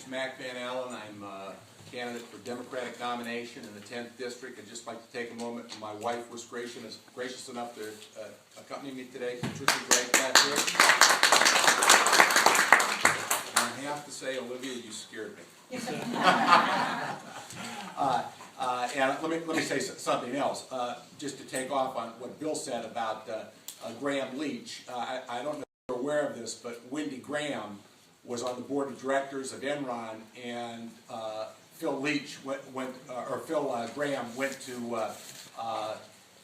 Mack I'm a candidate for Democratic nomination in the 10th District. I'd just like to take a moment. My wife was gracious enough to accompany me today. Patricia Gregg back here. And I have to say, Olivia, you scared me. And let me say something else, just to take off on what Bill said about Graham Leach. I don't know if you're aware of this, but Wendy Graham was on the board of directors of Enron, and Phil Graham went to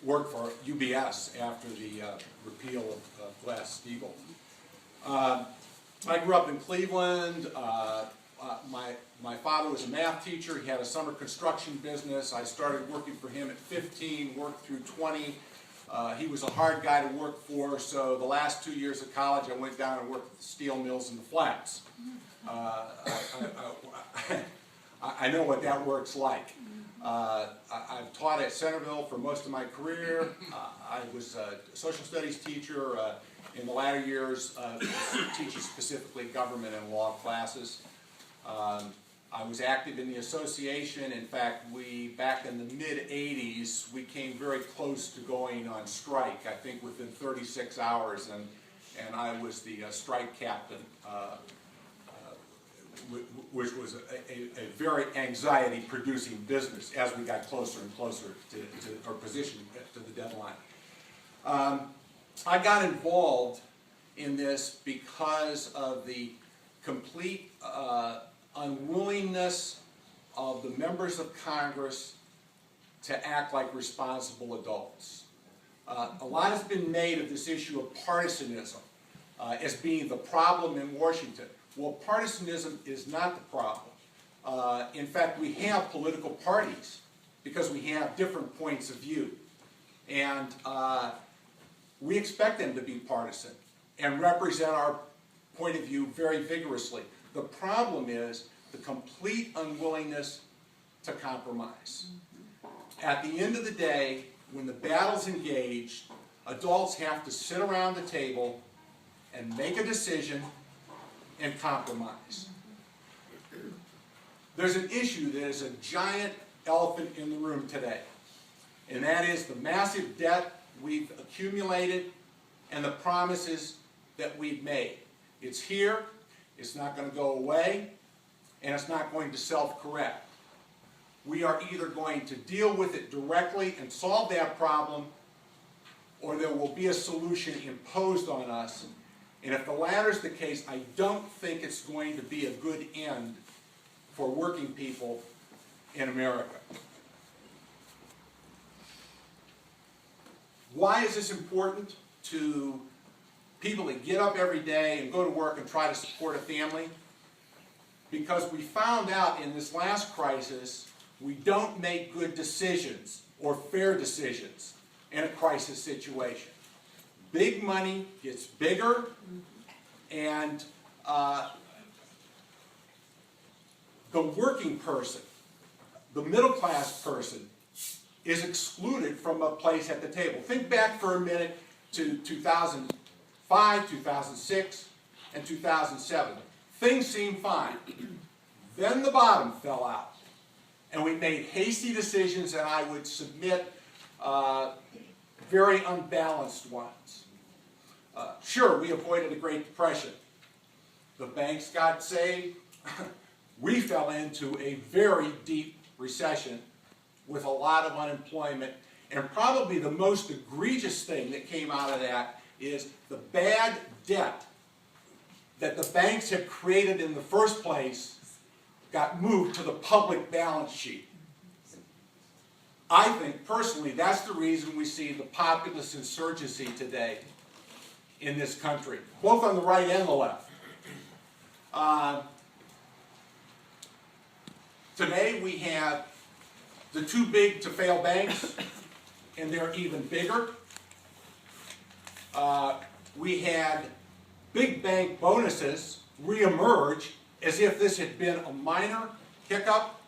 work for UBS after the repeal of Glass-Steagall. I grew up in Cleveland. My father was a math teacher. He had a summer construction business. I started working for him at 15, worked through 20. He was a hard guy to work for, so the last 2 years of college I went down and worked at the steel mills and the flats. I know what that work's like. I've taught at Centerville for most of my career. I was a social studies teacher in the latter years, teaching specifically government and law classes. I was active in the association. In fact, back in the mid-'80s, we came very close to going on strike, I think within 36 hours, and I was the strike captain, which was a very anxiety-producing business as we got closer and closer to our position to the deadline. I got involved in this because of the complete unwillingness of the members of Congress to act like responsible adults. A lot has been made of this issue of partisanism as being the problem in Washington. Well, partisanism is not the problem. In fact, we have political parties because we have different points of view. And we expect them to be partisan and represent our point of view very vigorously. The problem is the complete unwillingness to compromise. At the end of the day, when the battle's engaged, adults have to sit around the table and make a decision and compromise. There's an issue that is a giant elephant in the room today, and that is the massive debt we've accumulated and the promises that we've made. It's here, it's not going to go away, and it's not going to self-correct. We are either going to deal with it directly and solve that problem, or there will be a solution imposed on us. And if the latter is the case, I don't think it's going to be a good end for working people in America. Why is this important to people that get up every day and go to work and try to support a family? Because we found out in this last crisis, we don't make good decisions or fair decisions in a crisis situation. Big money gets bigger, and the working person, the middle-class person, is excluded from a place at the table. Think back for a minute to 2005, 2006, and 2007. Things seemed fine. Then the bottom fell out, and we made hasty decisions, and I would submit very unbalanced ones. Sure, we avoided a Great Depression. The banks got saved. We fell into a very deep recession with a lot of unemployment, and probably the most egregious thing that came out of that is the bad debt that the banks had created in the first place got moved to the public balance sheet. I think, personally, that's the reason we see the populist insurgency today in this country, both on the right and the left. Today we have the too big to fail banks, and they're even bigger. We had big bank bonuses reemerge as if this had been a minor hiccup,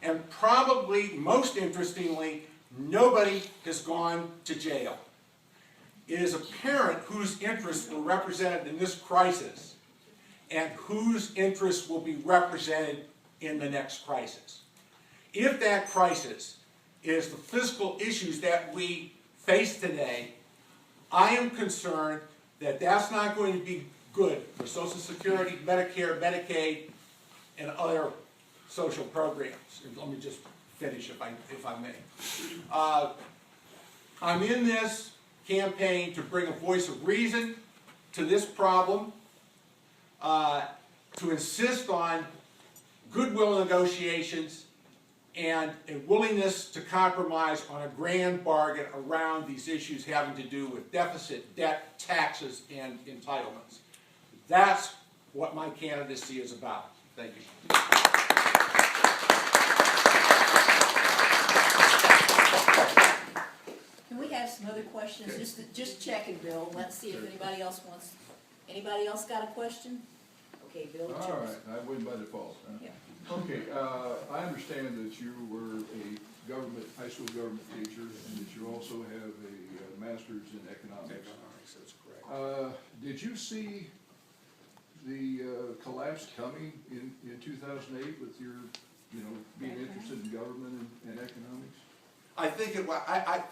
and probably most interestingly, nobody has gone to jail. It is apparent whose interests were represented in this crisis, and whose interests will be represented in the next crisis. If that crisis is the fiscal issues that we face today, I am concerned that that's not going to be good for Social Security, Medicare, Medicaid, and other social programs. And let me just finish if I may. I'm in this campaign to bring a voice of reason to this problem, to insist on goodwill negotiations and a willingness to compromise on a grand bargain around these issues having to do with deficit, debt, taxes, and entitlements. That's what my candidacy is about. Thank you. Can we have some other questions? Just checking, Bill. Let's see if anybody else wants. Anybody else got a question? Okay, Bill. All right, I win by default. Huh? Yeah. Okay, I understand that you were a high school government teacher, and that you also have a master's in economics. That's correct. Did you see the collapse coming in 2008 with your, being interested in government and economics? I think it was,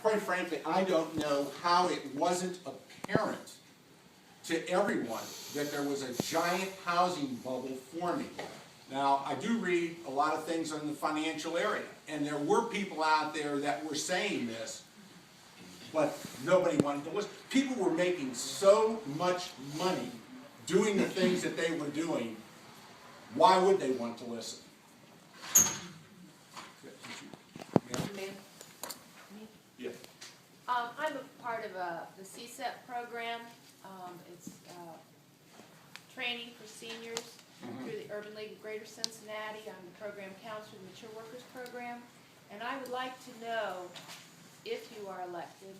quite frankly, I don't know how it wasn't apparent to everyone that there was a giant housing bubble forming. Now, I do read a lot of things in the financial area, and there were people out there that were saying this, but nobody wanted to listen. People were making so much money doing the things that they were doing. Why would they want to listen? Yeah. I'm a part of the CSEP program. It's training for seniors through the Urban League of Greater Cincinnati. I'm the program counselor in the Mature Workers Program. And I would like to know, if you are elected,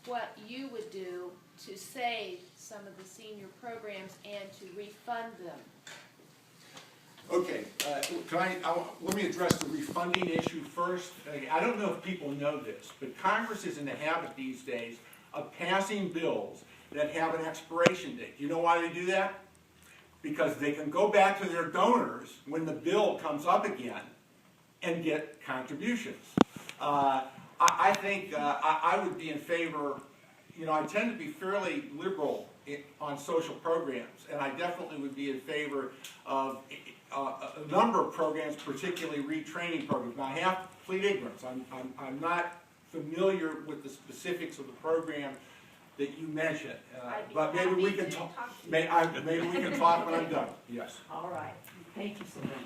what you would do to save some of the senior programs and to refund them. Okay, let me address the refunding issue first. I don't know if people know this, but Congress is in the habit these days of passing bills that have an expiration date. You know why they do that? Because they can go back to their donors when the bill comes up again and get contributions. I think I would be in favor, I tend to be fairly liberal on social programs, and I definitely would be in favor of a number of programs, particularly retraining programs. Now, I have to plead ignorance. I'm not familiar with the specifics of the program that you mentioned, but maybe we can talk. Maybe we can talk when I'm done. Yes. All right. Thank you so much.